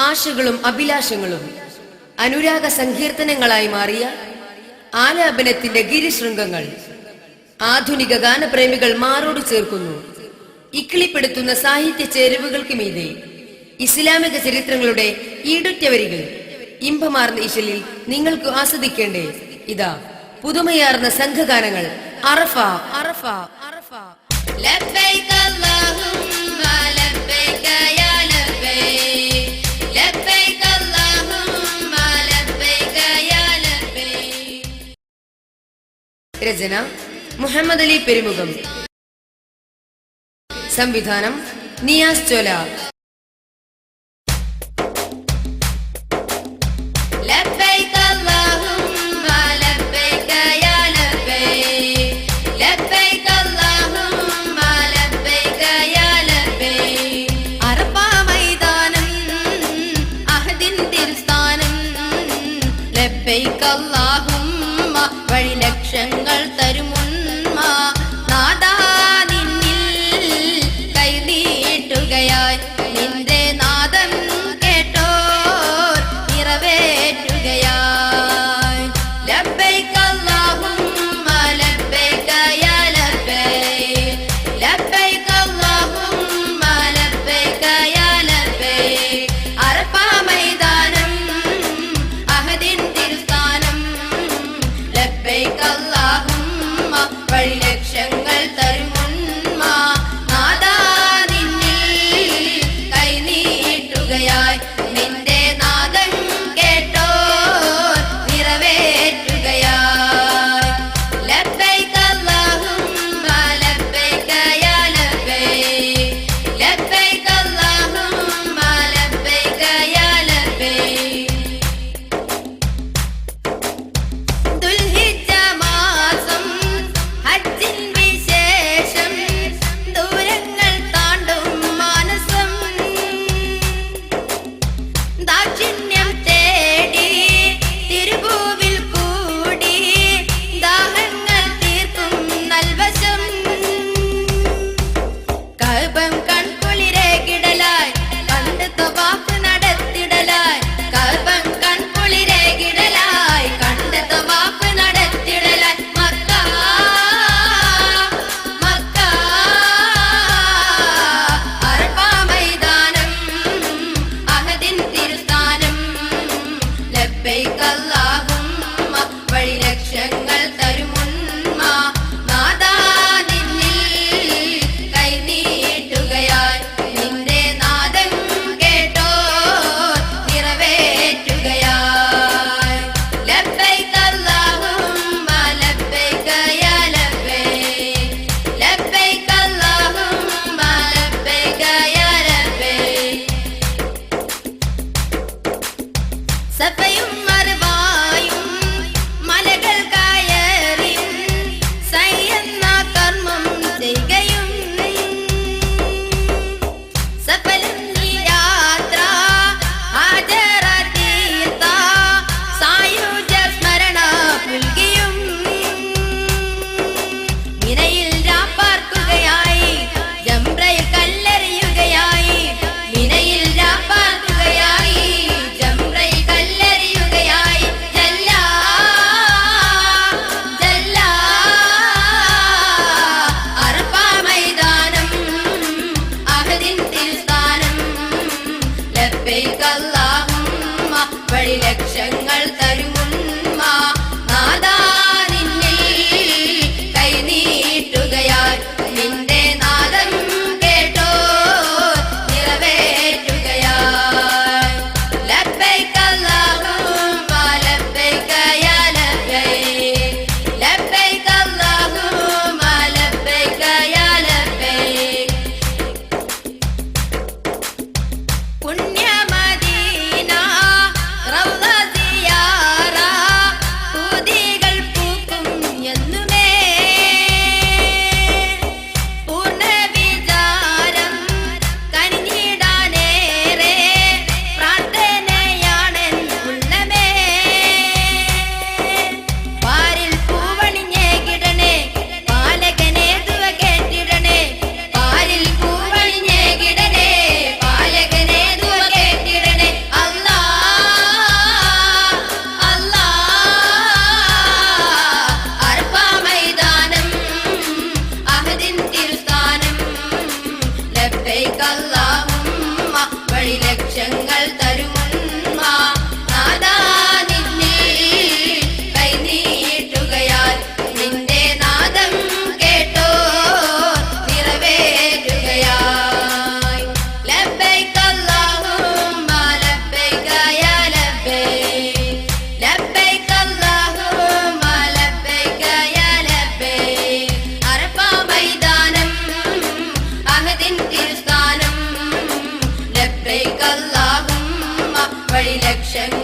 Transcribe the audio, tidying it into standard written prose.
ആശകളും അഭിലാഷങ്ങളും അനുരാഗ സങ്കീർത്തനങ്ങളായി മാറിയ ആലാപനത്തിന്റെ ഗിരിശൃംഗങ്ങൾ ആധുനിക ഗാനപ്രേമികൾ മാറോട് ചേർക്കുന്നു. ഇക്കിളിപ്പെടുത്തുന്ന സാഹിത്യ ചേരുവകൾക്ക് മീതെ ഇസ്ലാമിക ചരിത്രങ്ങളുടെ ഈടുറ്റ വരികൾ ഇമ്പമാർന്ന ഇശലിൽ നിങ്ങൾക്ക് ആസ്വദിക്കേണ്ടേ. ഇതാ പുതുമയാർന്ന സംഘഗാനങ്ങൾ. അറഫ അറഫ അറഫ ലബ്ബൈക അല്ലാഹുമ്മ ലബ്ബൈക യാ ലബ്ബൈക ലബ്ബൈക അല്ലാഹുമ്മ ലബ്ബൈക യാ ലബ്ബൈക. രചന മുഹമ്മദ് അലി പെരുമുഖം. സംവിധാനം നിയാസ് ചോല. വഴി ലക്ഷങ്ങൾ തരുമുന്മ നാദാ നിന്നിൽ കൈ നീട്ടുകയായി നിന്റെ നാദം കേട്ടോർ നിറവേറ്റുകയായി. ലബ്ബൈക അല്ലാഹുമ്മ ലബ്ബൈക യാ ലബ്ബൈക ലബ്ബൈക അല്ലാഹുമ്മ ലബ്ബൈക യാ ലബ്ബൈക. അറഫ മൈതാനം അഹദിൻ തിരുസ്ഥാനം ലബ്ബൈക അല്ലാഹുമ്മ വഴി ലക്ഷങ്ങൾ തരുമുന്മ നാദാ നിന്നിൽ കൈ നീട്ടുകയായി നിന്റെ നാദം കേട്ടോർ നിറവേറ്റുകയായി. ലബ്ബൈക അല്ലാഹുമ്മ ലബ്ബൈക യാ ലബ്ബൈക ലബ്ബൈക അല്ലാഹുമ്മ ലബ്ബൈക യാ ലബ്ബൈക. ദുൽഹിജ്ജ മാസം ഹജ്ജിൻ വിശേഷം ദൂരങ്ങൾ താണ്ടും മാനസം ദാക്ഷിണ്യം തേടി തിരുഭൂവിൽ കൂടി ദാഹങ്ങൾ തീർക്കും നൽവശം. കഅബം കൺകുളിരെ കിടലായി കണ്ട് തവാഫ് നടത്തിടലായി കഅബം കൺകുളിരെ കിടലായി കണ്ട് തവാഫ് നടത്തിടലായി. മക്ക മക്ക അറഫ മൈതാനം അഹദിൻ തിരുസ്ഥാനം ലബ്ബൈക അല്ലാഹുമ്മ വഴി ലക്ഷങ്ങൾ തരുമുന്മ നാദാ നിന്നിൽ കൈ നീട്ടുകയായി നിന്റെ നാദം കേട്ടോർ നിറവേറ്റുകയായി. ലബ്ബൈക അല്ലാഹുമ്മ ലബ്ബൈക യാ ലബ്ബൈക ലബ്ബൈക അല്ലാഹുമ്മ ലബ്ബൈക യാ ലബ്ബൈക. സഫയും മർവായും മലകൾ കയറിയും സയ്യെന്ന കർമ്മം ചെയ്യുകയും സഫലം ഈ യാത്ര ഹാജറ തീർത്ത സായുജ സ്മരണ പുൽകിയും മിനയിൽ രാപ്പാർക്കുകയായി ജംറയിൽ കല്ലെറിയുകയായി മിനയിൽ രാപ്പാർക്കുകയായി ജംറയിൽ കല്ലെറിയുകയായി. ജല്ല ജല്ല അറഫ മൈതാനം അഹദിൻ തിരുസ്ഥാനം ലബ്ബൈക അല്ലാഹുമ്മ വഴി ലക്ഷങ്ങൾ തരുമുന്മ നാദാ നിന്നിൽ കൈ നീട്ടുകയായി നിന്റെ നാദം കേട്ടോർ നിറവേറ്റുകയായി. ലബ്ബൈക അല്ലാഹുമ്മ ലബ്ബൈക യാ ലബ്ബൈക ലബ്ബൈക അല്ലാഹുമ്മ ലബ്ബൈക യാ ലബ്ബൈക. പുണ്യ മദീന റൗള ലബ്ബൈക അല്ലാഹുമ്മ വഴി ലക്ഷങ്ങൾ തരുമുന്മ നാദാ നിന്നിൽ കൈ നീട്ടുകയാൽ നിന്റെ നാദം കേട്ടോ നിറവേറ്റുകയായി ലബ്ബൈക അല്ലാഹുമ്മ ലബ്ബൈക യാ ലബ്ബൈക് ലബ്ബൈക അല്ലാഹുമ്മ ലബ്ബൈക യാ ലബ്ബൈക് അറഫ മൈതാനം അഹദിൻ തിരുസ്ഥാനം ലബ്ബൈക അല്ലാഹുമ്മ വഴി ലക്ഷങ്ങൾ